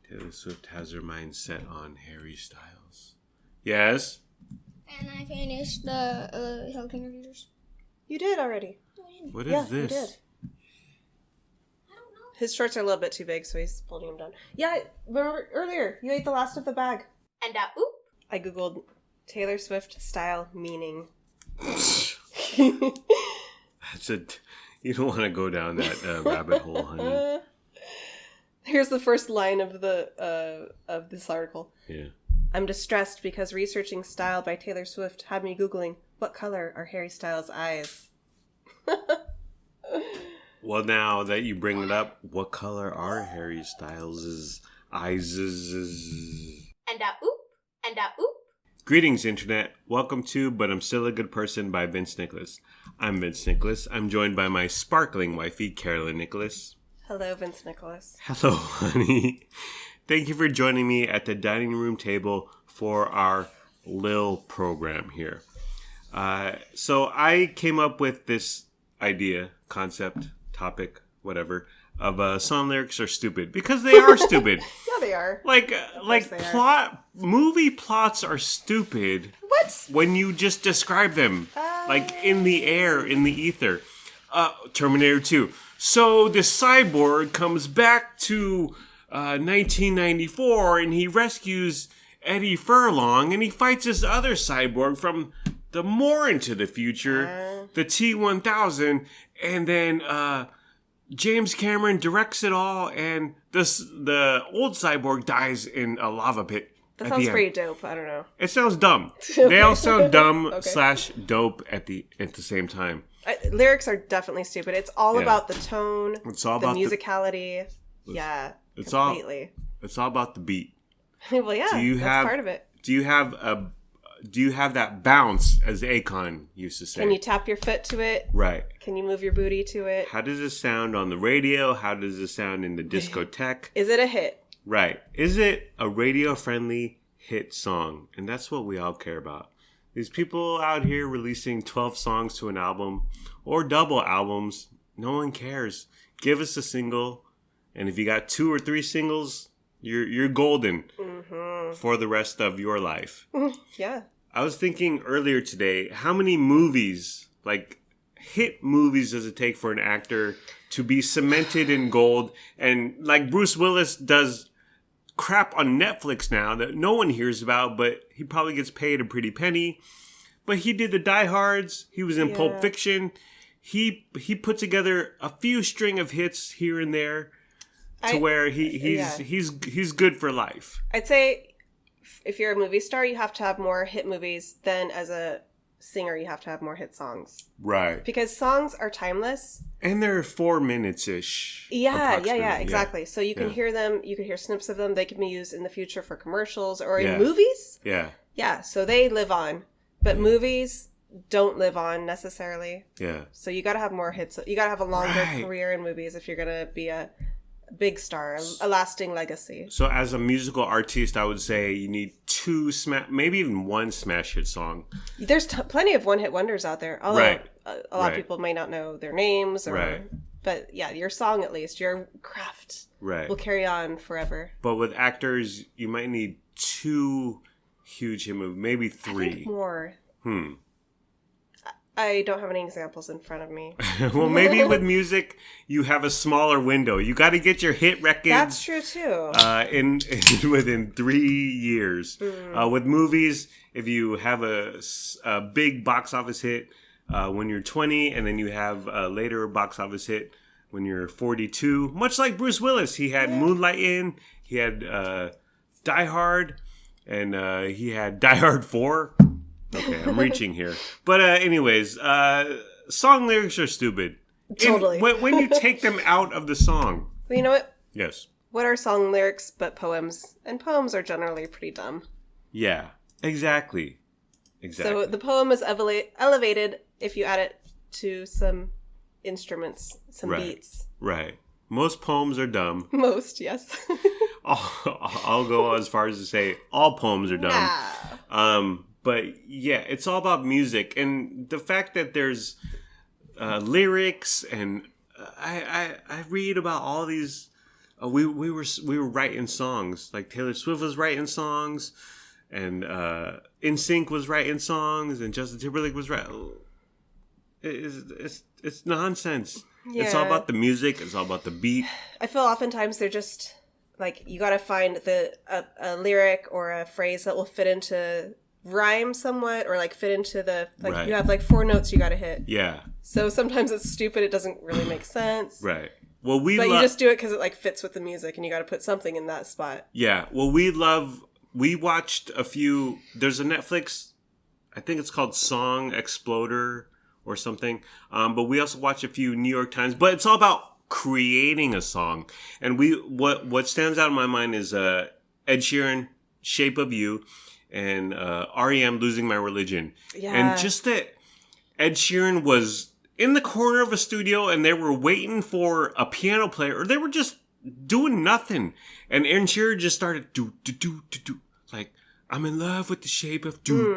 Taylor Swift has her mind set on Harry Styles. Yes? And I finished the Health Interviews. You did already. What is this? You did. I don't know. His shorts are a little bit too big, so he's holding them down. Yeah, remember earlier, you ate the last of the bag. And oop. I googled Taylor Swift style meaning. That's it. You don't want to go down that rabbit hole, honey. Here's the first line of this article. Yeah. I'm distressed because researching Style by Taylor Swift had me Googling, what color are Harry Styles' eyes? Well, now that you bring it up, what color are Harry Styles' eyes? And oop. And oop. Greetings, Internet. Welcome to But I'm Still a Good Person by Vince Nicholas. I'm Vince Nicholas. I'm joined by my sparkling wifey, Carolyn Nicholas. Hello, Vince Nicholas. Hello, honey. Thank you for joining me at the dining room table for our Lil program here. So I came up with this idea, concept, topic, whatever, of song lyrics are stupid. Because they are stupid. Yeah, they are. Like they movie plots are stupid. What? When you just describe them. Like in the air, in the ether. Terminator 2. So the cyborg comes back to 1994 and he rescues Eddie Furlong and he fights this other cyborg from the more into the future, the T-1000, and then James Cameron directs it all and the old cyborg dies in a lava pit. That sounds pretty dope. I don't know. It sounds dumb. They all sound dumb / dope at the same time. Lyrics are definitely stupid. It's all about the tone, it's all the about musicality. It's completely. It's all about the beat. Well, yeah, that's part of it. Do you have that bounce, as Akon used to say? Can you tap your foot to it? Right. Can you move your booty to it? How does it sound on the radio? How does it sound in the discotheque? Is it a hit? Right. Is it a radio-friendly hit song? And that's what we all care about. These people out here releasing 12 songs to an album or double albums, no one cares. Give us a single, and if you got 2 or 3 singles, you're golden for the rest of your life. Yeah. I was thinking earlier today, how many movies, like hit movies, does it take for an actor to be cemented in gold? And like Bruce Willis does crap on Netflix now that no one hears about, but he probably gets paid a pretty penny. But he did the Die Hards. He was in Pulp Fiction. He put together a few string of hits here and there to where he's good for life. I'd say if you're a movie star, you have to have more hit movies than as a singer you have to have more hit songs. Right. Because songs are timeless. And they're 4 minutes-ish. Yeah, exactly. Yeah. So you can hear them, you can hear snips of them. They can be used in the future for commercials or in movies. Yeah. Yeah, so they live on. But movies don't live on necessarily. Yeah. So you got to have more hits. You got to have a longer career in movies if you're going to be a big star, a lasting legacy. So as a musical artist, I would say you need 2 maybe even 1 smash hit song. There's plenty of one-hit wonders out there. Although a lot of people may not know their names. But yeah, your song at least, your craft will carry on forever. But with actors, you might need 2 huge hit movies, maybe 3. I think more. I don't have any examples in front of me. Well, maybe with music, you have a smaller window. You got to get your hit records. That's true too. Within 3 years. With movies, if you have a big box office hit when you're 20, and then you have a later box office hit when you're 42, much like Bruce Willis, he had Moonlight In, he had Die Hard, and he had Die Hard 4. Okay, I'm reaching here. But anyways, song lyrics are stupid. Totally. When you take them out of the song. Well, you know what? Yes. What are song lyrics but poems? And poems are generally pretty dumb. Yeah, exactly. So the poem is elevated if you add it to some instruments, some beats. Right. Most poems are dumb. Most, yes. I'll go as far as to say all poems are dumb. Nah. But yeah, it's all about music and the fact that there's lyrics and I read about all these we were writing songs. Like Taylor Swift was writing songs, and NSYNC was writing songs, and Justin Timberlake was writing. It's nonsense. Yeah. It's all about the music. It's all about the beat. I feel oftentimes they're just like, you got to find a lyric or a phrase that will fit into rhyme somewhat, or like fit into the you have like 4 notes you got to hit. Yeah. So sometimes it's stupid. It doesn't really make sense. Right. Well, you just do it because it like fits with the music, and you got to put something in that spot. Yeah. Well, we watched a few. There's a Netflix, I think it's called Song Exploder or something. But we also watch a few New York Times. But it's all about creating a song. And what stands out in my mind is Ed Sheeran, Shape of You, and REM, Losing My Religion. Yeah. And just that Ed Sheeran was in the corner of a studio and they were waiting for a piano player, or they were just doing nothing. And Ed Sheeran just started do like, I'm in love with the shape of do.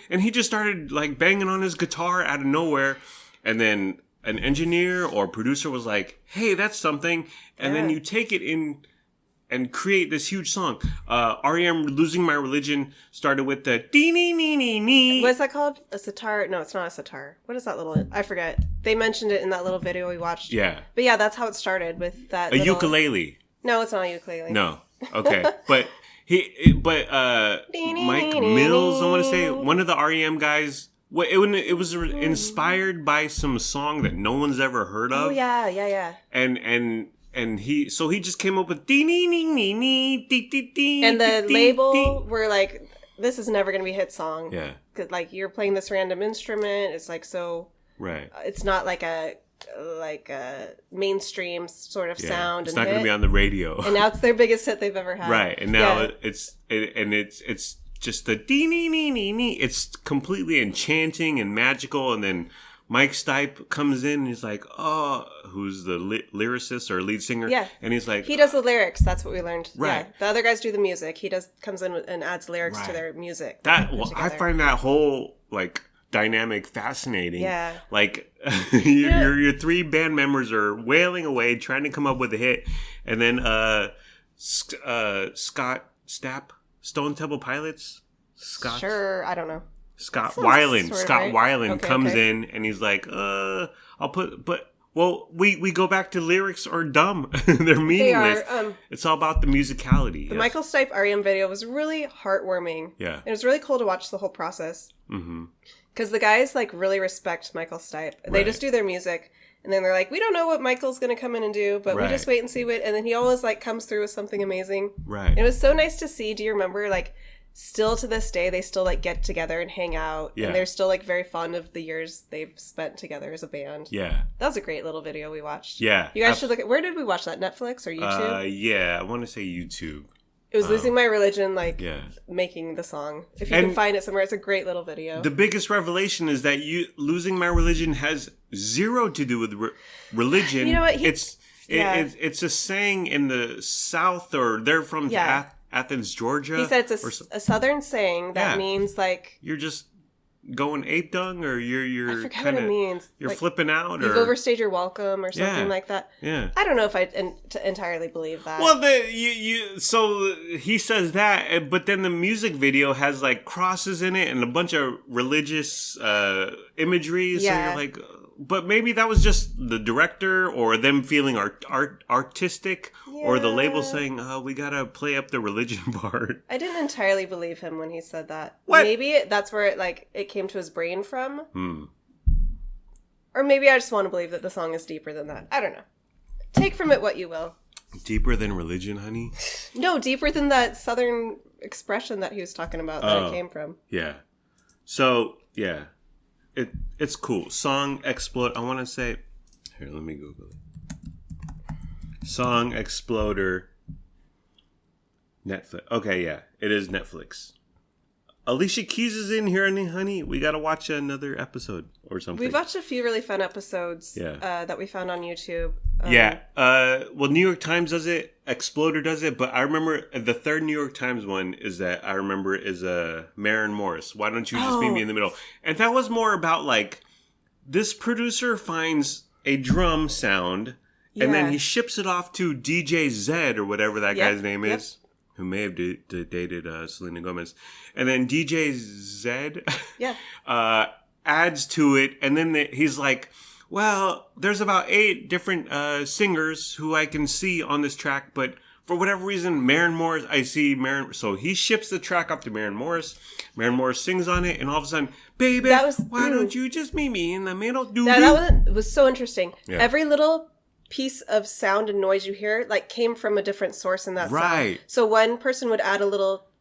And he just started like banging on his guitar out of nowhere. And then an engineer or producer was like, hey, that's something. And then you take it in and create this huge song. REM, Losing My Religion, started with the dee-nee-nee-nee-nee. What's that called? A sitar? No, it's not a sitar. What is that little... I forget. They mentioned it in that little video we watched. Yeah. But yeah, that's how it started, with that ukulele. No, it's not a ukulele. No. Okay. But Mike Mills, I want to say, one of the REM guys... It was inspired by some song that no one's ever heard of. Oh, yeah. And he just came up with dee nee nee nee nee dee dee dee. And the label were like, this is never going to be a hit song. Yeah. Cause like, you're playing this random instrument. It's like, so. Right. It's not like a mainstream sort of sound. It's not going to be on the radio. And now it's their biggest hit they've ever had. Right. And now it's just the dee nee nee nee nee. It's completely enchanting and magical. And then Mike Stipe comes in and he's like, oh, who's the lyricist or lead singer? Yeah. And he's like... He does the lyrics. That's what we learned. Right. Yeah. The other guys do the music. He comes in and adds lyrics to their music. I find that whole, like, dynamic fascinating. Yeah. Like, your 3 band members are wailing away, trying to come up with a hit. And then Scott Stapp, Stone Temple Pilots? Sure, I don't know. Scott Weiland comes in and he's like, we go back to lyrics are dumb. They're meaningless. It's all about the musicality. The Michael Stipe REM video was really heartwarming. Yeah. It was really cool to watch the whole process. Mm-hmm. Because the guys like really respect Michael Stipe. They just do their music. And then they're like, we don't know what Michael's going to come in and do, but we just wait and see what. And then he always like comes through with something amazing. Right. And it was so nice to see. Do you remember like, still to this day, they still like get together and hang out. Yeah. And they're still like very fond of the years they've spent together as a band. Yeah. That was a great little video we watched. Yeah. You guys should look at, where did we watch that? Netflix or YouTube? Yeah, I want to say YouTube. It was Losing My Religion, like making the song. If you can find it somewhere, it's a great little video. The biggest revelation is that Losing My Religion has zero to do with religion. You know what? It's a saying in the South, or they're from Athens, Georgia. He said it's a Southern saying that means like you're just going ape dung, or you're I forget what it means. You're like, flipping out, you've overstayed your welcome, or something like that. Yeah, I don't know if I entirely believe that. Well, so he says that, but then the music video has like crosses in it and a bunch of religious imagery. So you're like, but maybe that was just the director or them feeling artistic, or the label saying, "Oh, we gotta play up the religion part." I didn't entirely believe him when he said that. What? Maybe that's where it came to his brain from. Or maybe I just want to believe that the song is deeper than that. I don't know. Take from it what you will. Deeper than religion, honey? No, deeper than that Southern expression that he was talking about that it came from. Yeah. So yeah. It's cool. Song Exploder. I want to say... Here, let me Google it. Song Exploder. Netflix. Okay, yeah. It is Netflix. Alicia Keys is in here, honey. We got to watch another episode or something. We've watched a few really fun episodes that we found on YouTube. Well, New York Times does it. Exploder does it. But I remember the third New York Times one is Maren Morris. Why don't you just meet me in the middle? And that was more about like, this producer finds a drum sound Yeah. And then he ships it off to DJ Zed or whatever that guy's name is, who may have dated Selena Gomez. And then DJ Zed adds to it. And then he's like, well, there's about 8 different singers who I can see on this track, but for whatever reason, Maren Morris, I see Maren. So he ships the track up to Maren Morris. Maren Morris sings on it, and all of a sudden, baby, why don't you just meet me in the middle? That was so interesting. Yeah. Every little piece of sound and noise you hear like came from a different source in that song. So one person would add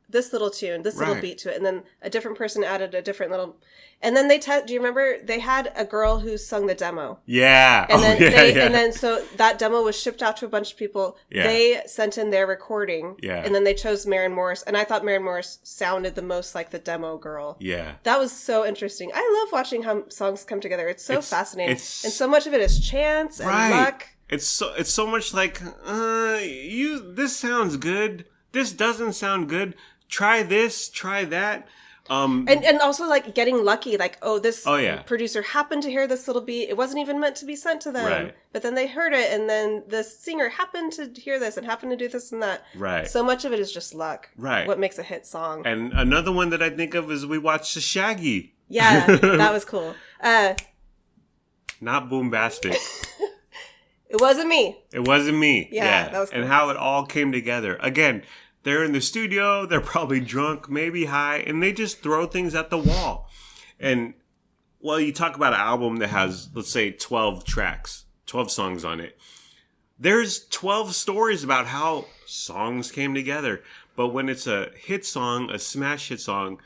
this little tune, this little beat to it, and then a different person added a different little. And then do you remember they had a girl who sung the demo? Yeah. And then and then so that demo was shipped out to a bunch of people. Yeah. They sent in their recording. Yeah. And then they chose Maren Morris, and I thought Maren Morris sounded the most like the demo girl. Yeah. That was so interesting. I love watching how songs come together. It's fascinating. And so much of it is chance and luck. It's so much like this sounds good. This doesn't sound good. Try this, try that. And also like getting lucky, like, this producer happened to hear this little beat. It wasn't even meant to be sent to them. Right. But then they heard it, and then the singer happened to hear this and happened to do this and that. Right. So much of it is just luck. Right. What makes a hit song. And another one that I think of is we watched the Shaggy. Yeah, that was cool. Not Boombastic. It wasn't me. It wasn't me. Yeah, that was cool. And how it all came together. Again, they're in the studio, they're probably drunk, maybe high, and they just throw things at the wall. And, well, you talk about an album that has, let's say, 12 tracks, 12 songs on it. There's 12 stories about how songs came together. But when it's a hit song, a smash hit song,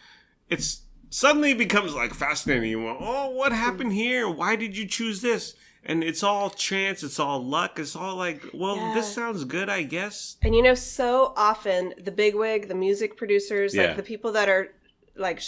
it's suddenly becomes, like, fascinating. You go, what happened here? Why did you choose this? And it's all chance, it's all luck, it's all like, this sounds good, I guess. And so often the bigwig, the music producers, like the people that are like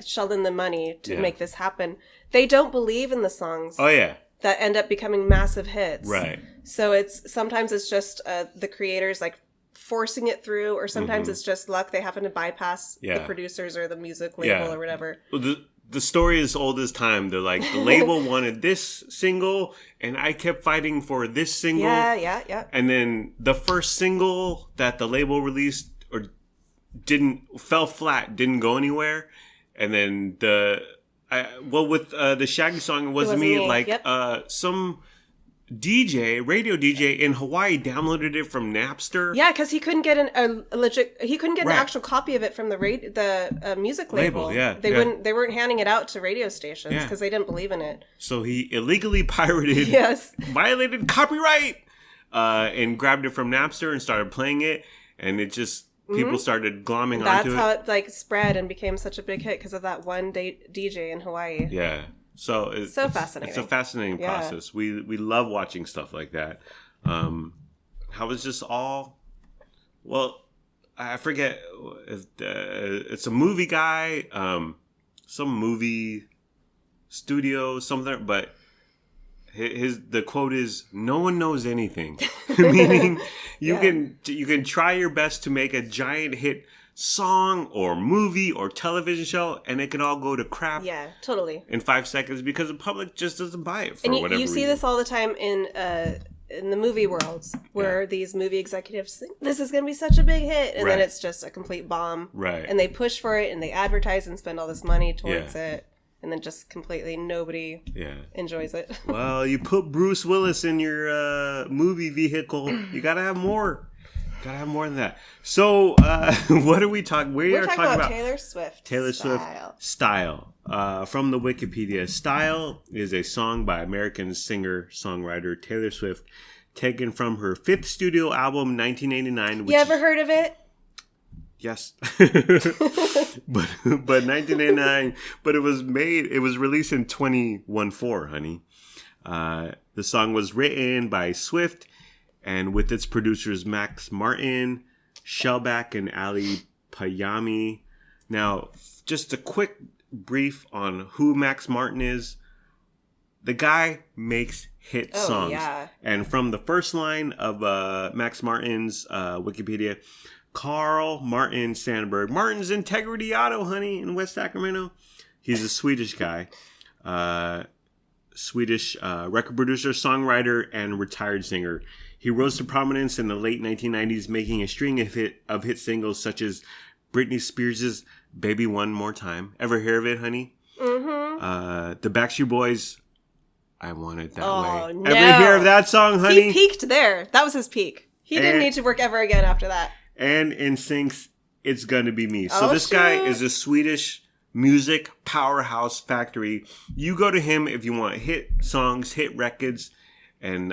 shelling the money to make this happen, they don't believe in the songs. Oh yeah. That end up becoming massive hits. Right. So sometimes it's just the creators like forcing it through, or sometimes it's just luck. They happen to bypass the producers or the music label or whatever. Well, the story is old as time. They're like, the label wanted this single, and I kept fighting for this single. Yeah. And then the first single that the label released fell flat, didn't go anywhere. And then with the Shaggy song, it wasn't me. Like some radio DJ in Hawaii downloaded it from Napster. Yeah, because he couldn't get an actual copy of it from the music label. Yeah, they weren't handing it out to radio stations because they didn't believe in it. So he illegally pirated, violated copyright, and grabbed it from Napster and started playing it, and it just people started glomming onto it. That's how it spread and became such a big hit because of that one DJ in Hawaii. Yeah. So it's fascinating. It's a fascinating process. We love watching stuff like that. How is this all? Well, I forget. It's a movie guy, some movie studio, something. But the quote is, "No one knows anything," meaning you can try your best to make a giant hit song or movie or television show, and it can all go to crap. Yeah, totally. In 5 seconds because the public just doesn't buy it for whatever reason. You see this all the time in the movie worlds where these movie executives think this is going to be such a big hit, and then it's just a complete bomb. Right. And they push for it and they advertise and spend all this money towards it, and then just completely nobody enjoys it. Well, you put Bruce Willis in your movie vehicle, you got to have more. Gotta have more than that. So, what are we talking? We're talking about Taylor Swift. Taylor Swift Style. From the Wikipedia, Style is a song by American singer-songwriter Taylor Swift, taken from her 5th studio album, 1989. You ever heard of it? Yes. but 1989. But it was released in 2014, honey. The song was written by Swift, and with its producers Max Martin, Shellback, and Ali Payami. Now, just a quick brief on who Max Martin is. The guy makes hit songs. Yeah. And from the first line of Max Martin's Wikipedia, Carl Martin Sandberg. Martin's Integrity Auto, honey, in West Sacramento. He's a Swedish guy. Swedish record producer, songwriter, and retired singer. He rose to prominence in the late 1990s, making a string of hit singles such as Britney Spears' Baby One More Time. Ever hear of it, honey? Mm-hmm. The Backstreet Boys, I Want It That Way. No. Ever hear of that song, honey? He peaked there. That was his peak. He didn't need to work ever again after that. And NSYNC's It's Gonna Be Me. So this guy is a Swedish music powerhouse factory. You go to him if you want hit songs, hit records, and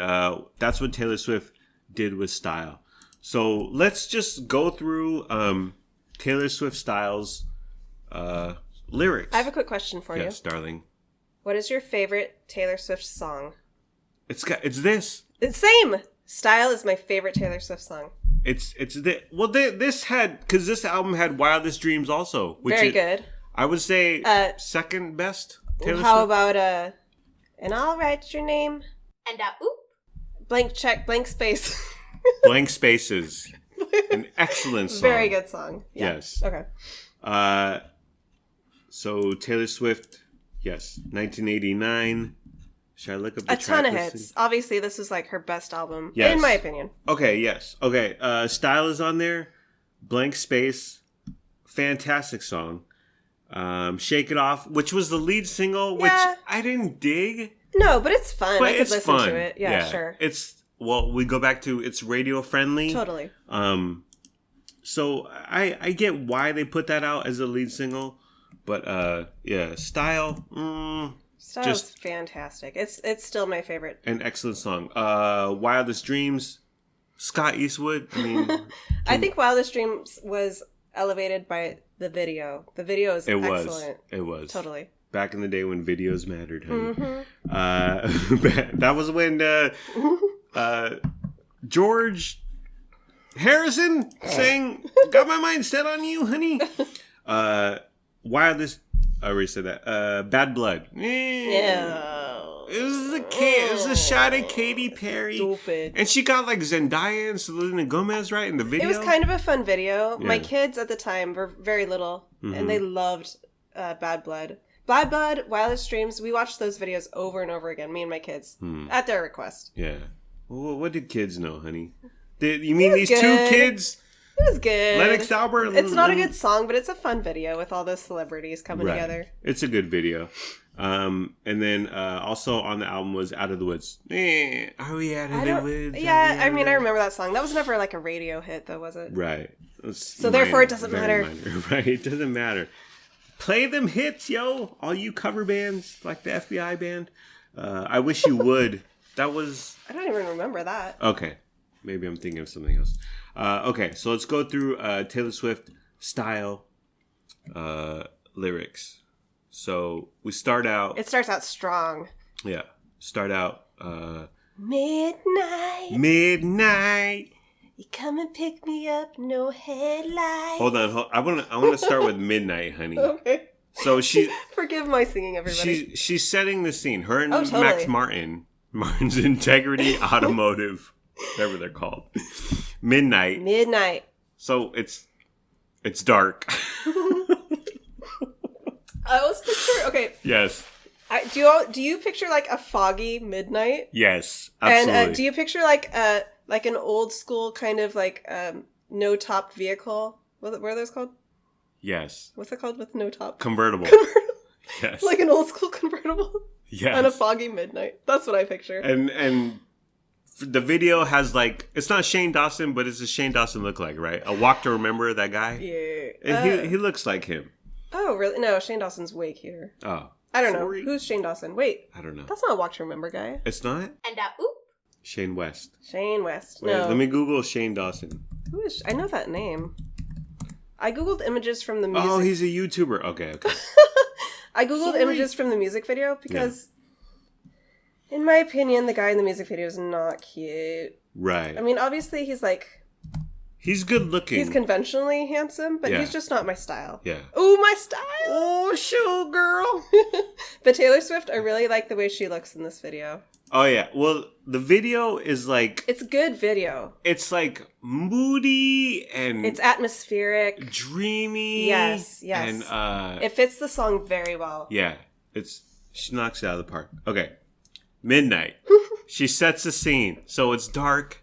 that's what Taylor Swift did with Style. So let's just go through Taylor Swift Style's lyrics. I have a quick question for you. Yes, darling. What is your favorite Taylor Swift song? It's this. It's same. Style is my favorite Taylor Swift song. This had, because this album had Wildest Dreams also, which very good. I would say second best Taylor How Swift. about and I'll write your name And oop. blank check blank space. Blank Spaces, an excellent song. Very good song. Yeah. Yes. Okay. So Taylor Swift, yes, 1989. Should I look up the A ton of track hits. listing? Obviously, this is like her best album, Yes. in my opinion. Okay, yes. Okay, Style is on there. Blank Space, fantastic song. Shake It Off, which was the lead single, which I didn't dig. No, but it's fun. But I could it's listen fun. to it. Yeah, sure. We go back to it's radio friendly. Totally. So I get why they put that out as a lead single, but Style, Style's fantastic. It's still my favorite. an excellent song. Wildest Dreams, Scott Eastwood. I mean, I think Wildest Dreams was elevated by the video. The video is excellent. It was Totally. back in the day when videos mattered, honey. Mm-hmm. That was when George Harrison sang "Got My Mind Set on You, Honey." Wildest. I already said that. Bad Blood. Yeah. It was a shot at Katy Perry. Stupid. And she got like Zendaya and Selena Gomez, right, in the video? It was kind of a fun video. Yeah. My kids at the time were very little, and they loved Bad Blood. Bad Blood, Wildest Dreams, we watched those videos over and over again, me and my kids, at their request. Yeah. Well, what did kids know, honey? You mean these good. two kids? It was good. Lennox Albert? It's not a good song, but it's a fun video with all those celebrities coming together. It's a good video. And then also on the album was Out of the Woods. Are we out of the woods? Yeah, I mean, I remember that song. That was never like a radio hit, though, was it? Right. So therefore, it doesn't matter. Right, it doesn't matter. Play them hits, yo. All you cover bands, like the FBI band. I wish you would. That was... I don't even remember that. Okay. Maybe I'm thinking of something else. Okay, so let's go through Taylor Swift Style lyrics. So we start out... It starts out strong. Yeah. Start out... Midnight. You come and pick me up, no headlights. Hold on. I want to start with Midnight, honey. Okay. So she... Forgive my singing, everybody. She's setting the scene. Her and totally. Max Martin's Integrity Automotive, whatever they're called. Midnight. So it's dark. I always picture... Okay. Yes. Do you picture like a foggy midnight? Yes, absolutely. And do you picture like an old school kind of like no top vehicle? What are those called? Yes. What's it called with no top? Convertible. Yes. Like an old school convertible. Yes. On a foggy midnight. That's what I picture. And the video has like, it's not Shane Dawson, but it's a Shane Dawson look like, right? A Walk to Remember, that guy. Yeah. And he looks like him. Oh, really? No, Shane Dawson's way cuter. Oh. I don't know. Who's Shane Dawson? Wait. I don't know. That's not a Walk to Remember guy. It's not? And oop. Shane West. Shane West. Wait, no. let me Google Shane Dawson. Who is... I know that name. I googled images from the music... Oh, he's a YouTuber. Okay. I googled images from the music video because, in my opinion, the guy in the music video is not cute. Right. I mean, obviously, he's like... He's good looking. He's conventionally handsome, but he's just not my style. Yeah. Ooh, my style! Oh, show girl! But Taylor Swift, I really like the way she looks in this video. Oh, yeah. Well, the video is like... It's a good video. It's like moody and... It's atmospheric. Dreamy. Yes. And, it fits the song very well. Yeah. She knocks it out of the park. Okay. midnight. She sets the scene. So it's dark.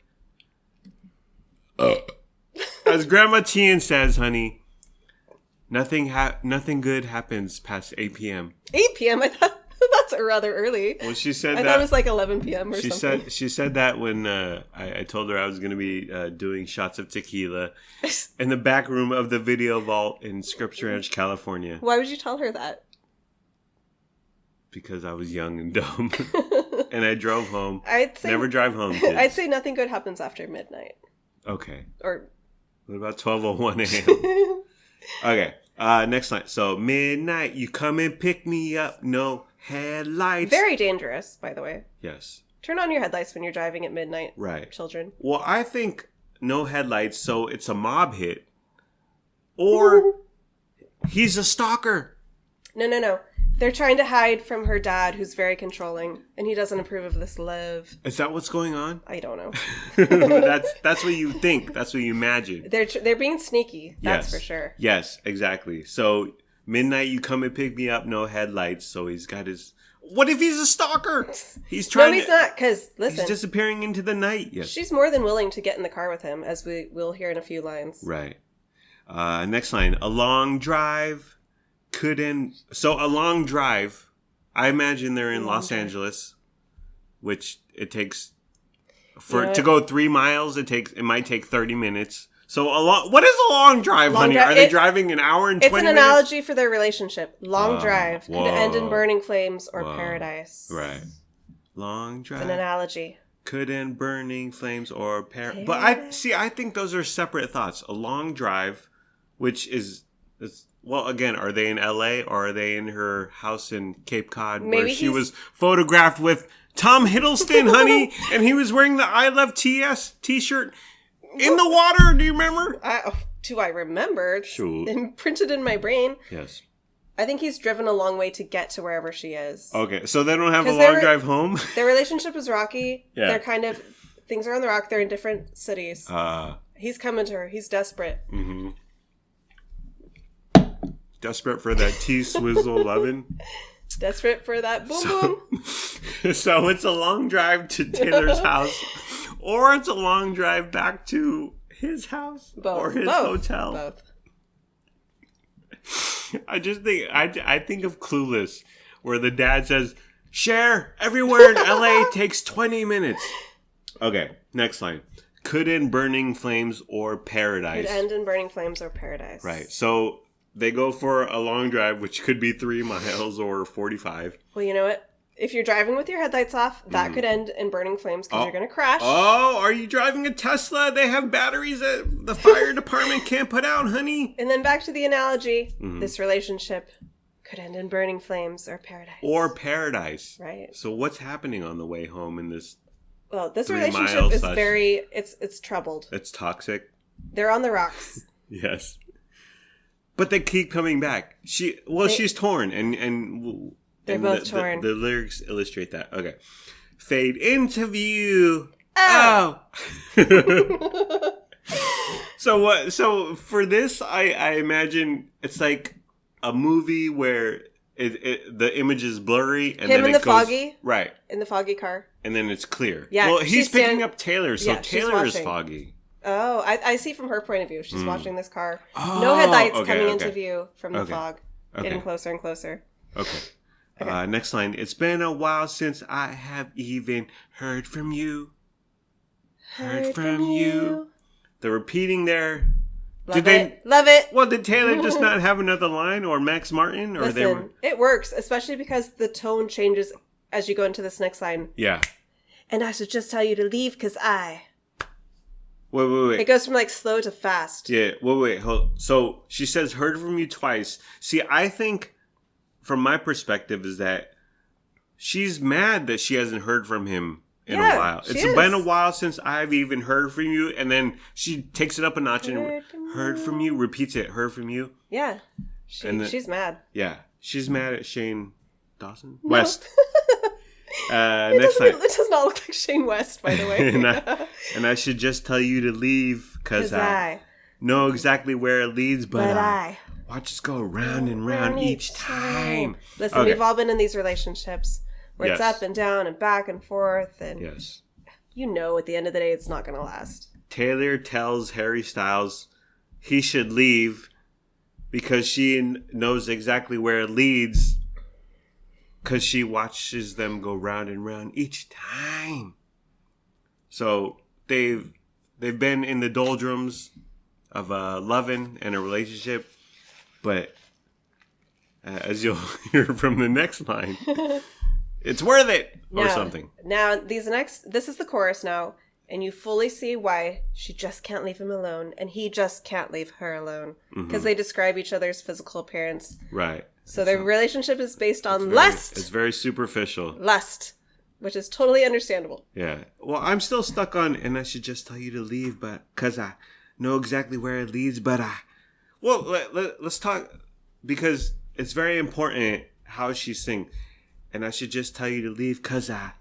As Grandma Tien says, honey, nothing good happens past 8 p.m. 8 p.m.? I thought that's rather early. Well, she said I thought it was like 11 p.m. or something. She said that when I told her I was going to be doing shots of tequila in the back room of the video vault in Scripps Ranch, California. Why would you tell her that? Because I was young and dumb. And I drove home. Never drive home, kids. I'd say nothing good happens after midnight. Okay. Or what about 12:01 a.m.? Okay. Next line. So midnight, you come and pick me up. No headlights. Very dangerous, by the way. Yes. Turn on your headlights when you're driving at midnight. Right. Children. Well, I think no headlights, so it's a mob hit. Or he's a stalker. No. They're trying to hide from her dad, who's very controlling, and he doesn't approve of this love. Is that what's going on? I don't know. That's what you think. That's what you imagine. They're being sneaky. That's for sure. Yes, exactly. So midnight, you come and pick me up. No headlights. So he's got his. What if he's a stalker? He's trying. No, he's not. Because listen, he's disappearing into the night. Yes, she's more than willing to get in the car with him, as we will hear in a few lines. Right. Next line. A long drive. A long drive, I imagine they're in Los Angeles, which it takes to go 3 miles. It might take 30 minutes. So what is a long drive, honey? Are they driving an hour and 20 minutes? It's an analogy for their relationship. Long drive could end in burning flames or paradise. Right. Long drive. It's an analogy. Could end burning flames or paradise. But I think those are separate thoughts. A long drive, which is. Well, again, are they in L.A. or are they in her house in Cape Cod where she was photographed with Tom Hiddleston, honey, and he was wearing the I Love TS t-shirt in the water? Do you remember? Do I remember? It's sure. Imprinted in my brain. Yes. I think he's driven a long way to get to wherever she is. Okay, so they don't have a long drive home? Their relationship is rocky. Yeah. They're kind of... Things are on the rock. They're in different cities. He's coming to her. He's desperate. Mm-hmm. Desperate for that T-Swizzle lovin'. Desperate for that boom boom. So it's a long drive to Taylor's house. Or it's a long drive back to his house. Or his hotel. Both. I think of Clueless, where the dad says, Cher, everywhere in LA takes 20 minutes. Okay, next line. Could end burning flames or paradise. Could end in burning flames or paradise. Right. So they go for a long drive, which could be 3 miles or 45. Well, you know what? If you're driving with your headlights off, that could end in burning flames because you're going to crash. Oh, are you driving a Tesla? They have batteries that the fire department can't put out, honey. And then back to the analogy. This relationship could end in burning flames or paradise. Or paradise. Right. So what's happening on the way home in this? Well, this relationship is it's troubled. It's toxic. They're on the rocks. Yes. But they keep coming back. She's torn, and they're both torn. The lyrics illustrate that. Okay, fade into view. Oh. So what? So for this, I imagine it's like a movie where the image is blurry, and then in the foggy, right in the foggy car, and then it's clear. Yeah. Well, he's picking up Taylor, so Taylor is foggy. Oh, I see from her point of view. She's watching this car. No headlights coming into view from the fog. Getting closer and closer. Okay. Next line. It's been a while since I have even heard from you. Heard from you. They're repeating there. Love it. Well, did Taylor just not have another line, or Max Martin? Or Listen, it works, especially because the tone changes as you go into this next line. Yeah. And I should just tell you to leave because I... Wait. It goes from like slow to fast. Yeah, wait. Hold. So she says, heard from you twice. See, I think from my perspective is that she's mad that she hasn't heard from him in a while. It's been a while since I've even heard from you. And then she takes it up a notch and heard from you, repeats it, heard from you. Yeah. She's mad. Yeah. She's mad at Shane Dawson? No. West. Next line. It does not look like Shane West, by the way. and I should just tell you to leave because I know exactly where it leads, but I watch us go round and round each time. Listen, we've all been in these relationships. where it's Yes. up and down and back and forth. And Yes. you know at the end of the day it's not going to last. Taylor tells Harry Styles he should leave because she knows exactly where it leads because she watches them go round and round each time. So they've been in the doldrums of loving and a relationship, but as you'll hear from the next line, it's worth it or something. Now this is the chorus now, and you fully see why she just can't leave him alone, and he just can't leave her alone because they describe each other's physical appearance. Right. So their relationship is based on lust. It's very superficial. Lust, which is totally understandable. Yeah. Well, I'm still stuck on, and I should just tell you to leave, but because I know exactly where it leads, but let's talk, because it's very important how she sings. And I should just tell you to leave because I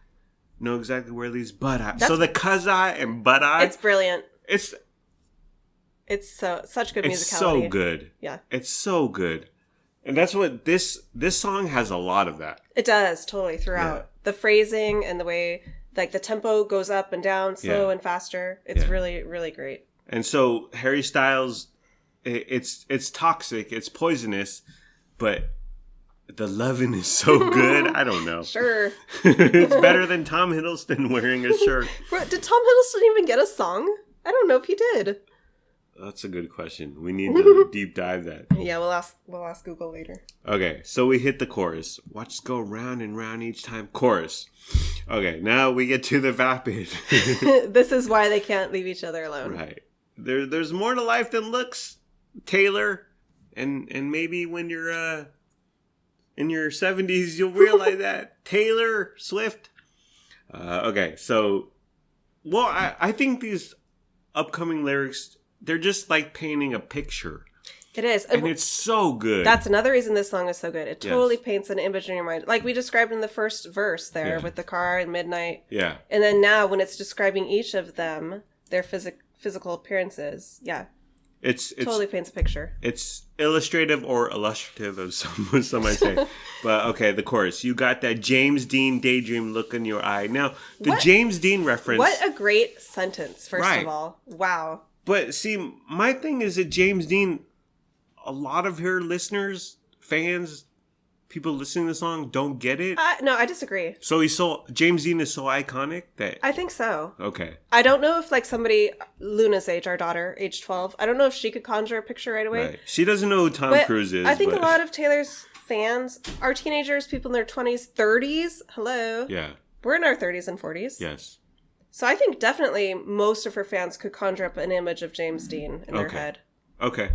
know exactly where it leads, but I. So the cause I and but I. It's brilliant. It's such good musicality. It's so good. Yeah. It's so good. And that's what this song has a lot of that. It does, totally, throughout. Yeah. The phrasing and the way, like, the tempo goes up and down, slow and faster. It's really, really great. And so Harry Styles, it's toxic, it's poisonous, but the loving is so good. I don't know. Sure. It's better than Tom Hiddleston wearing a shirt. Did Tom Hiddleston even get a song? I don't know if he did. That's a good question. We need to deep dive that. Yeah, we'll ask Google later. Okay, so we hit the chorus. Watch us go round and round each time. Chorus. Okay, now we get to the vapid. This is why they can't leave each other alone. Right. There's more to life than looks, Taylor. And maybe when you're in your 70s, you'll realize that. Taylor Swift. Okay, so, well, I think these upcoming lyrics, they're just like painting a picture. It is. And it's so good. That's another reason this song is so good. It totally paints an image in your mind. Like we described in the first verse there with the car and midnight. Yeah. And then now when it's describing each of them, their physical appearances. Yeah. It's totally paints a picture. It's illustrative or illustrative, as some might say. But okay, the chorus. You got that James Dean daydream look in your eye. Now, the James Dean reference. What a great sentence, first of all. Wow. But see, my thing is that James Dean, a lot of her listeners, fans, people listening to the song don't get it. No, I disagree. So James Dean is so iconic that... I think so. Okay. I don't know if like somebody, Luna's age, our daughter, age 12, I don't know if she could conjure a picture right away. Right. She doesn't know who Tom Cruise is. I think a lot of Taylor's fans are teenagers, people in their 20s, 30s. Hello. Yeah. We're in our 30s and 40s. Yes. So I think definitely most of her fans could conjure up an image of James Dean in their head. Okay.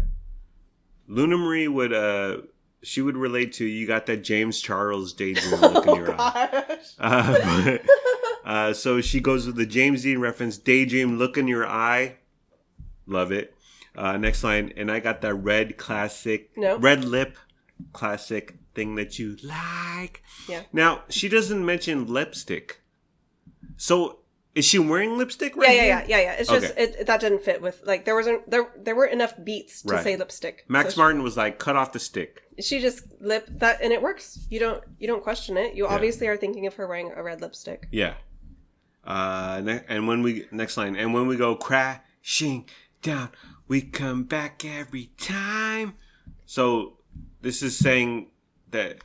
Luna Marie would she would relate to, you got that James Charles daydream look in your eye. So she goes with the James Dean reference, daydream look in your eye. Love it. Next line, and I got that red lip classic thing that you like. Yeah. Now, she doesn't mention lipstick. So is she wearing lipstick right Yeah. It's just that didn't fit with like there weren't enough beats to say lipstick. Max Martin was like, cut off the stick. She just lipped that, and it works. You don't question it. You obviously are thinking of her wearing a red lipstick. Yeah. And when we go crashing down, we come back every time. So this is saying that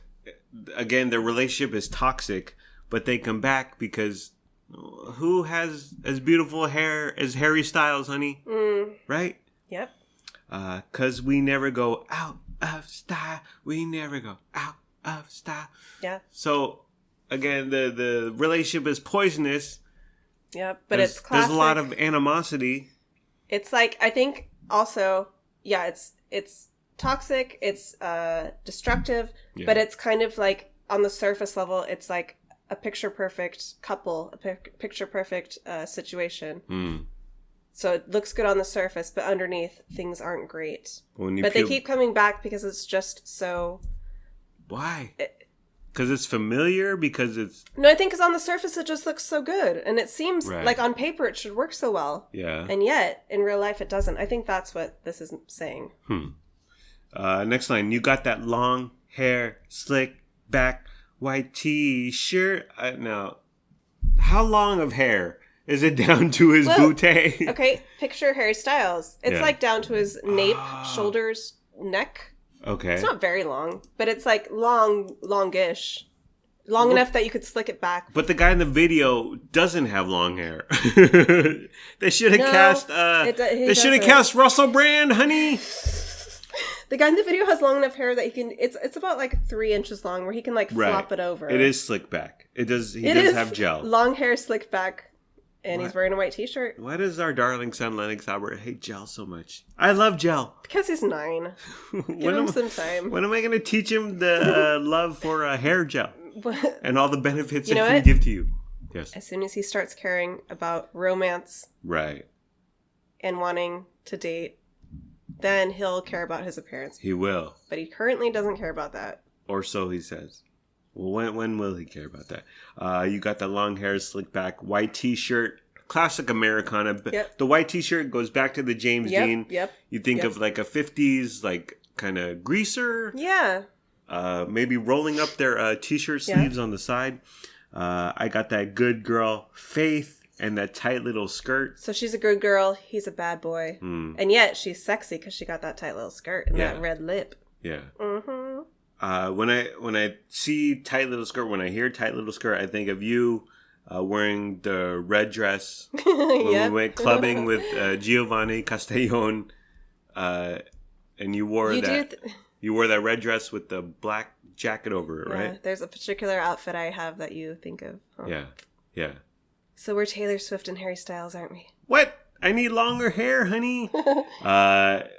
again, their relationship is toxic, but they come back because. Who has as beautiful hair as Harry Styles, honey? Right? Yep. 'Cause we never go out of style. We never go out of style. Yeah. So, again, the relationship is poisonous. Yep, but it's classic. There's a lot of animosity. It's like, I think also, it's toxic, it's destructive, but it's kind of like, on the surface level, it's like, a picture-perfect couple, a picture-perfect situation. So it looks good on the surface, but underneath, things aren't great. They keep coming back because it's just so... Why? Because it's familiar? Because it's... No, I think because on the surface, it just looks so good. And it seems like on paper, it should work so well. Yeah. And yet, in real life, it doesn't. I think that's what this is saying. Next line. You got that long hair, slick back... white t-shirt. No. How long of hair? Is it down to his bootay? Okay, picture Harry Styles. It's like down to his nape, shoulders, neck. Okay. It's not very long, but it's like longish. Long enough that you could slick it back. But the guy in the video doesn't have long hair. They should have cast. They should have cast Russell Brand, honey. The guy in the video has long enough hair that he can. It's about like 3 inches long, where he can like flop it over. It is slick back. He does have gel. Long hair, slick back, and he's wearing a white t-shirt. Why does our darling son Lennox Albert hate gel so much? I love gel because he's 9. Give him some time. When am I going to teach him the love for hair gel? And all the benefits it can give to you. Yes. As soon as he starts caring about romance, right, and wanting to date, then he'll care about his appearance. He will. But he currently doesn't care about that. Or so he says. Well, when will he care about that? You got the long hair, slick back, white t-shirt, classic Americana. Yep. The white t-shirt goes back to the James Dean. Yep. You think of like a 50s, like kind of greaser. Yeah. Maybe rolling up their t-shirt sleeves on the side. I got that good girl Faith and that tight little skirt. So she's a good girl. He's a bad boy. And yet she's sexy because she got that tight little skirt and that red lip. Yeah. Mm-hmm. When I see tight little skirt, when I hear tight little skirt, I think of you wearing the red dress when we went clubbing with Giovanni Castellon, and you wore you wore that red dress with the black jacket over it, right? There's a particular outfit I have that you think of. Huh? Yeah. So we're Taylor Swift and Harry Styles, aren't we? What? I need longer hair, honey. Tight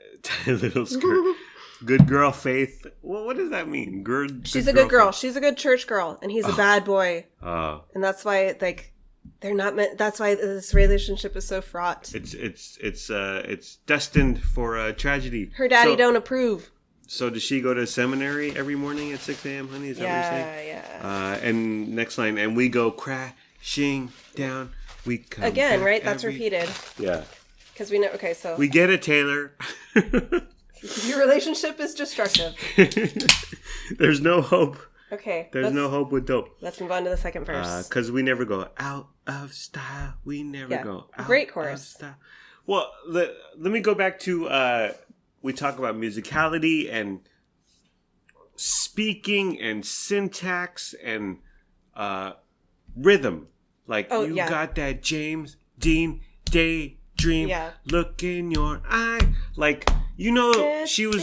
little skirt. Good girl, Faith. Well, what does that mean? She's a good girl. She's a good church girl, and he's a bad boy. And that's why, like, they're not meant. That's why this relationship is so fraught. It's destined for a tragedy. Her daddy don't approve. So does she go to seminary every morning at 6 a.m., honey? Is that what you're saying? Yeah. And next line, and we go crashing down. We come again, right? That's repeated. Yeah. Because we know. Okay, so we get it, Taylor. Your relationship is destructive. There's no hope. Okay. There's no hope with dope. Let's move on to the second verse. Because we never go out of style. We never go out Great chorus. of style. Well, let me go back to, we talk about musicality and speaking and syntax and rhythm. Like, got that James Dean daydream look in your eye. Like, you know, she was...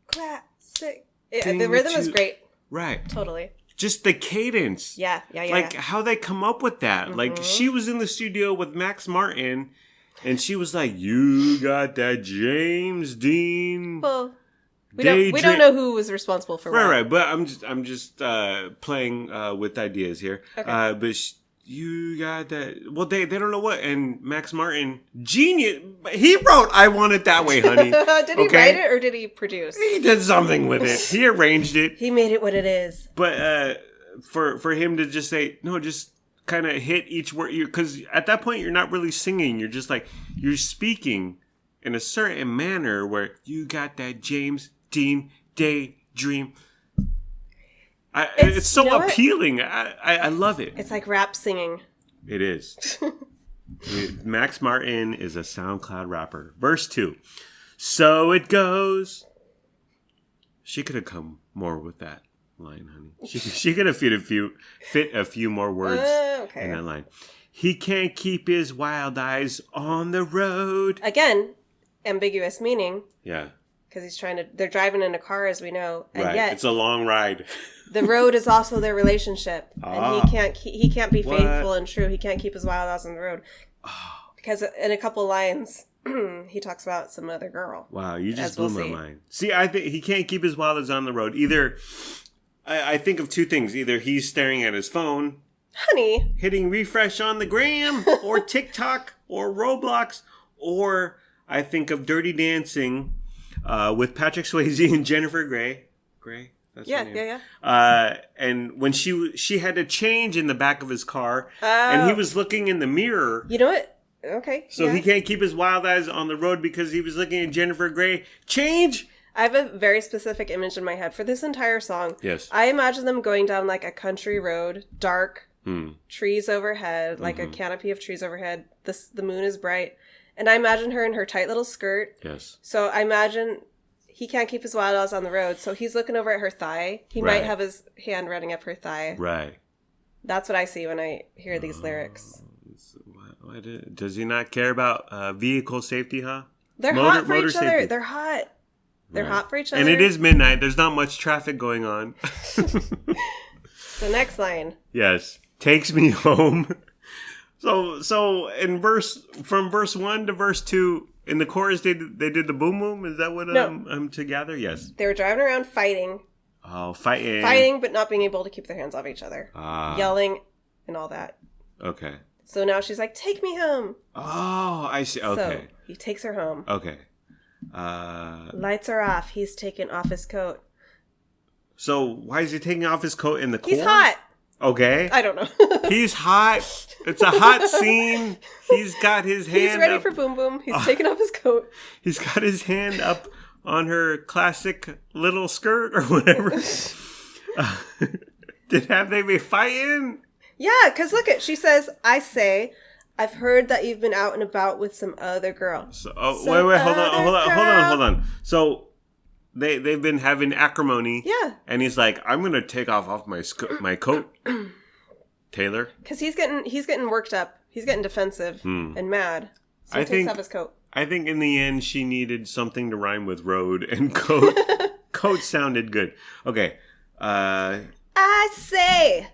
Classic. The rhythm is great. Right. Totally. Just the cadence. Yeah. Like, how they come up with that. Mm-hmm. Like, she was in the studio with Max Martin, and she was like, you got that James Dean... Well... We don't know who was responsible for what. Right. But I'm just playing with ideas here. Okay. But you got that. Well, they don't know what. And Max Martin, genius. He wrote "I Want It That Way, Honey." Did he write it or did he produce? He did something with it. He arranged it. He made it what it is. But for him to just say no, just kind of hit each word, because at that point you're not really singing. You're just like you're speaking in a certain manner where you got that James Dean daydream. It's so appealing. I love it. It's like rap singing. It is. Max Martin is a SoundCloud rapper. Verse 2. So it goes. She could have come more with that line, honey. She could have fit a few more words in that line. He can't keep his wild eyes on the road. Again, ambiguous meaning. Yeah. Because they're driving in a car, as we know, and yet it's a long ride. The road is also their relationship, and he can't be faithful and true. He can't keep his wild eyes on the road, because in a couple lines he talks about some other girl. Wow, you just blew my mind. See, I think he can't keep his wild eyes on the road. Either I think of two things: either he's staring at his phone, honey, hitting refresh on the gram, or TikTok, or Roblox, or I think of Dirty Dancing. With Patrick Swayze and Jennifer Grey. That's her name. Yeah. And when she had to change in the back of his car, and he was looking in the mirror. You know what? Okay. So he can't keep his wild eyes on the road because he was looking at Jennifer Grey. Change. I have a very specific image in my head for this entire song. Yes. I imagine them going down like a country road, dark, trees overhead, like a canopy of trees overhead. The moon is bright. And I imagine her in her tight little skirt. Yes. So I imagine he can't keep his wild eyes on the road, so he's looking over at her thigh. He might have his hand running up her thigh. Right. That's what I see when I hear these lyrics. Does he not care about vehicle safety, huh? They're hot for each other. They're hot. They're hot for each other. And it is midnight. There's not much traffic going on. The next line. Yes. Takes me home. So in from verse 1 to verse 2, in the chorus they did the boom boom. Is that what I'm to gather? Yes. They were driving around fighting. Oh, fighting. Fighting, but not being able to keep their hands off each other. Yelling and all that. Okay. So now she's like, take me home. Oh, I see. Okay. So he takes her home. Okay. Lights are off. He's taking off his coat. So why is he taking off his coat in the cold? He's hot. Okay. I don't know. He's hot. It's a hot scene. He's got his hand He's ready up. for boom boom. He's taking off his coat. He's got his hand up on her classic little skirt or whatever. Have they been fighting? Yeah, because look she says, I say, I've heard that you've been out and about with some other girl. So, wait, hold on. So they've been having acrimony. Yeah. And he's like, I'm gonna take off my coat, Taylor. Because he's getting worked up. He's getting defensive and mad. So he takes off his coat. I think in the end she needed something to rhyme with road and coat. Coat sounded good. Okay. I say,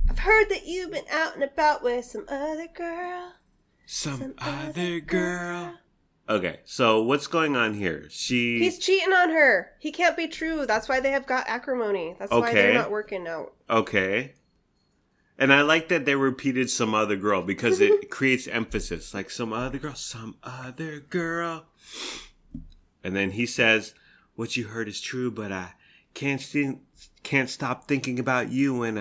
I've heard that you've been out and about with some other girl. Some other girl. Okay, so what's going on here? He's cheating on her. He can't be true. That's why they have got acrimony. That's why they're not working out. Okay. And I like that they repeated some other girl because it creates emphasis. Like some other girl, some other girl. And then he says, what you heard is true, but I can't stop thinking about you and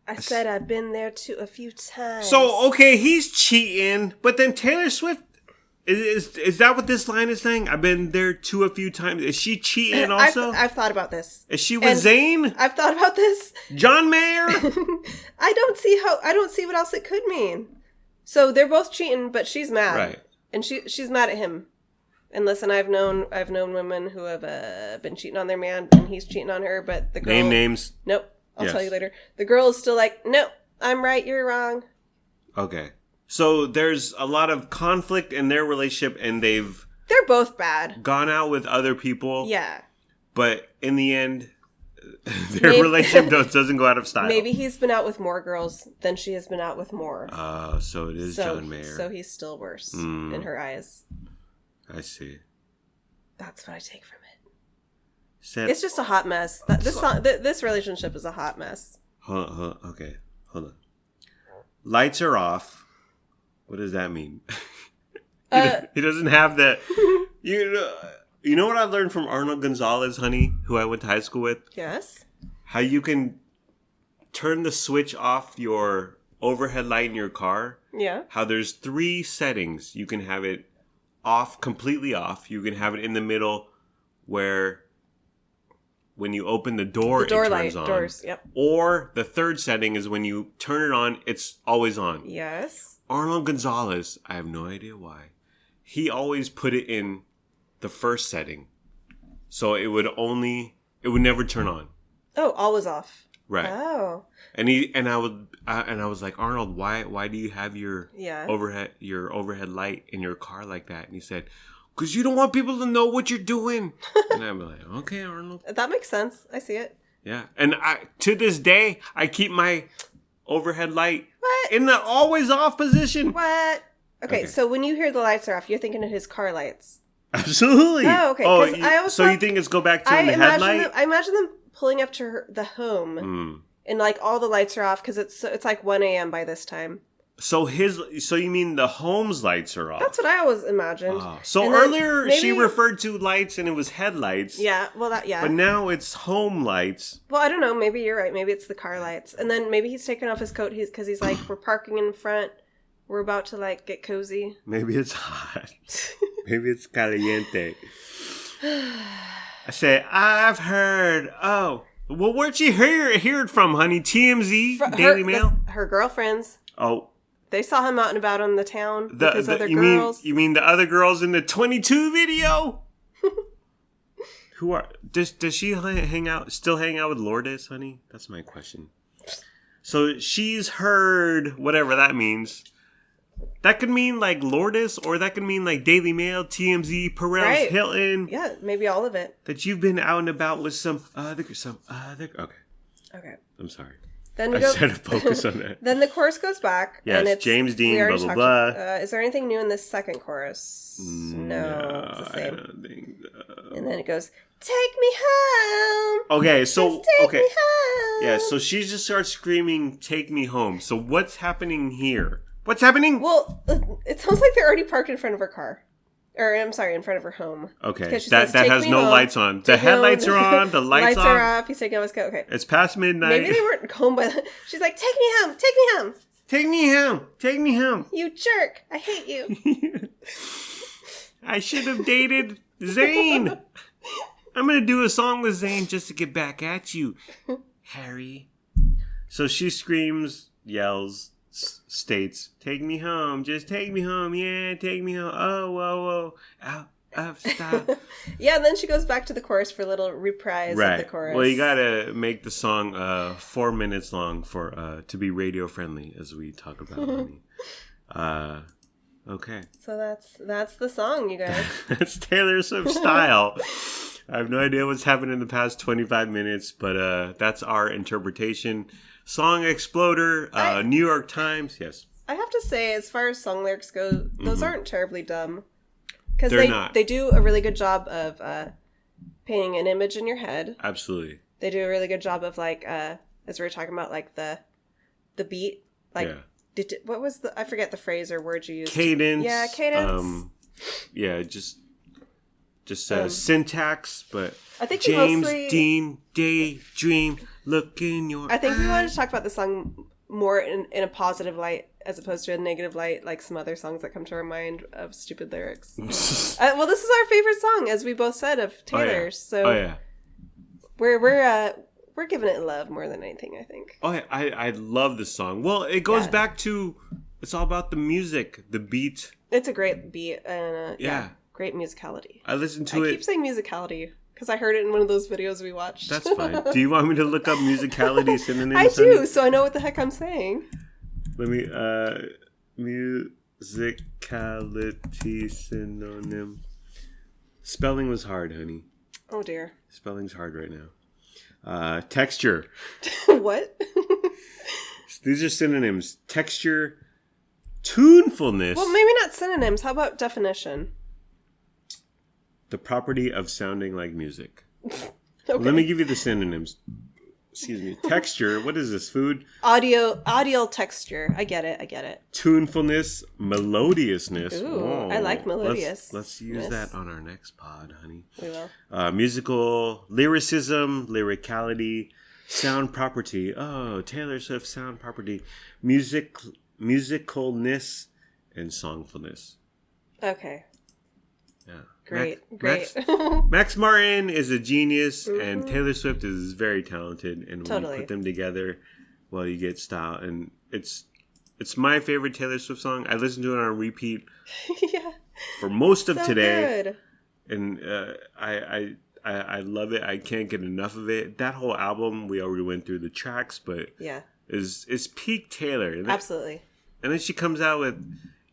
I said I've been there too a few times. So, okay, he's cheating, but then Taylor Swift, is that what this line is saying? I've been there too a few times. Is she cheating also? I've thought about this. Is she with Zayn? I've thought about this. John Mayer? I don't see what else it could mean. So they're both cheating, but she's mad. Right. And she's mad at him. And listen, I've known women who have been cheating on their man, and he's cheating on her, but the girl... Name names? Nope. I'll tell you later. The girl is still like, no, I'm right, you're wrong. Okay. So there's a lot of conflict in their relationship, and they're both bad. Gone out with other people. Yeah. But in the end, their relationship doesn't go out of style. Maybe he's been out with more girls than she has been out with more. So it is John Mayer. So he's still worse in her eyes. I see. That's what I take from it. It's just a hot mess. This relationship is a hot mess. Okay, hold on. Lights are off. What does that mean? He doesn't have that. You know what I learned from Arnold Gonzalez, honey, who I went to high school with? Yes. How you can turn the switch off your overhead light in your car. Yeah. How there's 3 settings. You can have it off, completely off. You can have it in the middle where when you open the door, it turns on. Doors, yep. Or the 3rd setting is when you turn it on, it's always on. Yes. Arnold Gonzalez, I have no idea why. He always put it in the 1st setting. So it would never turn on. Oh, always off. Right. Oh. And I was like, Arnold, why do you have your overhead light in your car like that? And he said, because you don't want people to know what you're doing. And I'm like, okay, Arnold. That makes sense. I see it. Yeah. And to this day, I keep my overhead light in the always off position. What? Okay, so when you hear the lights are off, you're thinking of his car lights. Absolutely. Oh, okay. So you think it's go back to the headlight? I imagine them pulling up to the home and like all the lights are off because it's like 1 a.m. by this time. So you mean the home's lights are off? That's what I always imagined. So earlier she referred to lights and it was headlights. Yeah, well But now it's home lights. Well, I don't know. Maybe you're right. Maybe it's the car lights. And then maybe he's taking off his coat because he's like, we're parking in front. We're about to like get cozy. Maybe it's hot. Maybe it's caliente. I said, I've heard. Oh. Well, where'd you hear it from, honey? TMZ? Daily Mail? Her girlfriends. Oh. They saw him out and about in the town with his other you girls. You mean the other girls in the 22 video? Who are... Does she still hang out with Lourdes, honey? That's my question. So she's heard whatever that means. That could mean like Lourdes, or that could mean like Daily Mail, TMZ, Perez Hilton. Yeah, maybe all of it. That you've been out and about with some other. Okay. I'm sorry. Then I should have focused on that. Then the chorus goes back. Yes, and it's James Dean, blah, blah, blah. Is there anything new in this second chorus? No, it's the same. I don't think so. And then it goes, take me home. Okay, so... Take me home. Yeah, so she just starts screaming, take me home. So what's happening here? What's happening? Well, it sounds like they're already parked in front of her car. Or, I'm sorry, in front of her home. Okay, that has no lights on. The headlights are on, the lights are off. He's taking off his coat. Okay. It's past midnight. Maybe they weren't home by then. She's like, take me home, take me home. Take me home, take me home. You jerk, I hate you. I should have dated Zayn. I'm going to do a song with Zayn just to get back at you, Harry. So she screams, yells, states, take me home, just take me home, yeah, take me home, oh, whoa, out of stop. Yeah, and then she goes back to the chorus for a little reprise of the chorus. Well, you gotta make the song 4 minutes long for to be radio friendly, as we talk about, honey. Okay. So that's the song, you guys. That's Taylor Swift style. I have no idea what's happened in the past 25 minutes, but that's our interpretation. Song Exploder, New York Times, yes. I have to say, as far as song lyrics go, those aren't terribly dumb. Because they do a really good job of painting an image in your head. Absolutely. They do a really good job of, like, as we were talking about, like, the beat. Like, what was I forget the phrase or word you used. Cadence. Yeah, cadence. Just syntax, but I think James Dean, Daydream, look in your I think eyes. We wanted to talk about the song more in a positive light as opposed to a negative light, like some other songs that come to our mind of stupid lyrics. Well, this is our favorite song, as we both said, of Taylor's. We're giving it love more than anything, I think. Oh, yeah, I love this song. Well, it goes back to, it's all about the music, the beat. It's a great beat and great musicality. I listened to it. I keep saying musicality because I heard it in one of those videos we watched. That's fine. Do you want me to look up musicality synonyms? I do, so I know what the heck I'm saying. Let me, musicality synonym. Spelling was hard, honey. Oh, dear. Spelling's hard right now. Texture. What? These are synonyms. Texture, tunefulness. Well, maybe not synonyms. How about definition? The property of sounding like music. Okay. Let me give you the synonyms. Excuse me. Texture. What is this? Food? Audio texture. I get it. Tunefulness. Melodiousness. Ooh, whoa. I like melodious. Let's use that on our next pod, honey. We will. Musical lyricism, lyricality, sound property. Oh, Taylor Swift sound property. Musicalness, and songfulness. Okay. Yeah. Great. Max Martin is a genius, and Taylor Swift is very talented. And when you put them together, well, you get style. And it's my favorite Taylor Swift song. I listened to it on repeat for most of today. Good. And I love it. I can't get enough of it. That whole album, we already went through the tracks, but is peak Taylor. And absolutely. And then she comes out with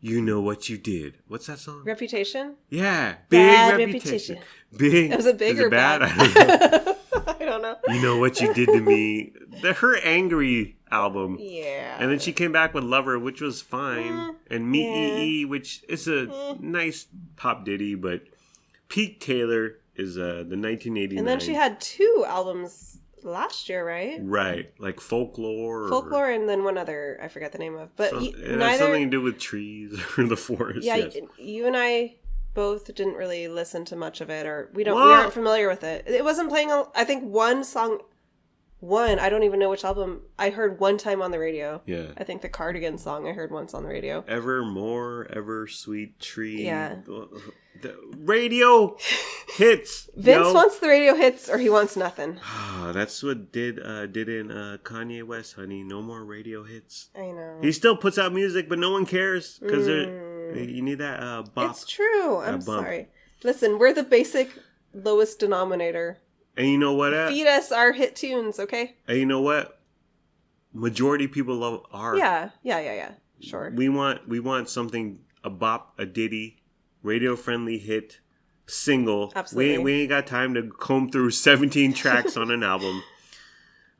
You Know What You Did. What's that song? Reputation? Yeah. Bad Reputation. Big. Was it big or bad? I don't know. I don't know. You Know What You Did to Me. Her Angry album. Yeah. And then she came back with Lover, which was fine. And Me, which is a nice pop ditty, but peak Taylor is the 1989. And then she had 2 albums last year, right? Right. Like Folklore. Folklore and then one other, I forget the name of. But it has something to do with trees or the forest. Yeah, yes. You and I both didn't really listen to much of it, or we aren't familiar with it. It wasn't playing, I think one song one, I don't even know which album I heard one time on the radio. Yeah. I think the Cardigan song I heard once on the radio. Evermore, Ever Sweet Tree. Yeah. The radio hits. Vince wants the radio hits or he wants nothing. That's what did in Kanye West, honey. No more radio hits. I know. He still puts out music, but no one cares because you need that bop. It's true. I'm sorry. Listen, we're the basic lowest denominator. And you know what? Feed us our hit tunes, okay? And you know what? Majority of people love art. Yeah. Sure. We want something, a bop, a ditty, radio friendly hit, single. Absolutely. We ain't got time to comb through 17 tracks on an album.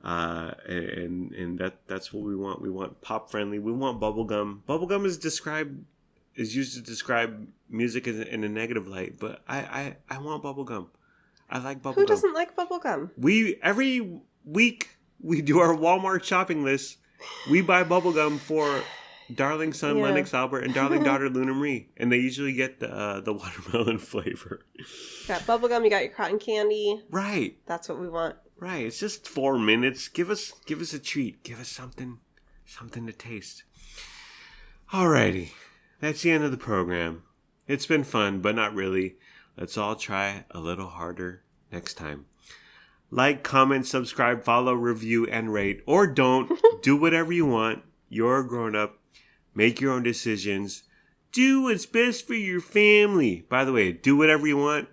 And that's what we want. We want pop friendly. We want bubblegum. Bubblegum is used to describe music in a negative light, but I want bubblegum. I like bubblegum. Who doesn't like bubblegum? Every week we do our Walmart shopping list. We buy bubblegum for darling son Lennox Albert and darling daughter Luna Marie, and they usually get the watermelon flavor. You got bubblegum, you got your cotton candy. Right. That's what we want. Right. It's just 4 minutes. Give us a treat. Give us something to taste. Alrighty. That's the end of the program. It's been fun, but not really. Let's all try a little harder next time. Like, comment, subscribe, follow, review, and rate. Or don't. Do whatever you want. You're a grown-up. Make your own decisions. Do what's best for your family. By the way, do whatever you want.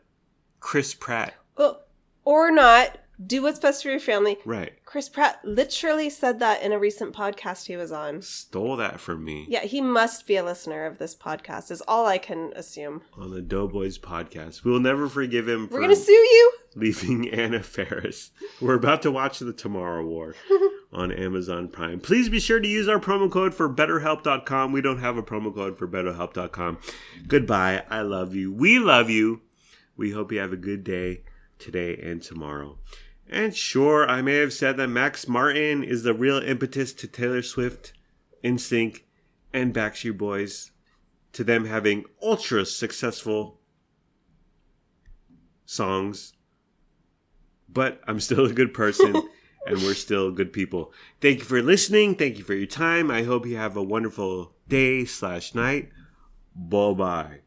Chris Pratt. Well, or not. Do what's best for your family. Right. Chris Pratt literally said that in a recent podcast he was on. Stole that from me. Yeah, he must be a listener of this podcast, is all I can assume. On the Doughboys podcast. We'll never forgive him for... We're going to sue you? Leaving Anna Faris. We're about to watch The Tomorrow War on Amazon Prime. Please be sure to use our promo code for BetterHelp.com. We don't have a promo code for BetterHelp.com. Goodbye. I love you. We love you. We hope you have a good day today and tomorrow. And sure, I may have said that Max Martin is the real impetus to Taylor Swift, NSYNC, and Backstreet Boys, to them having ultra successful songs. But I'm still a good person, and we're still good people. Thank you for listening. Thank you for your time. I hope you have a wonderful day/night. Bye-bye.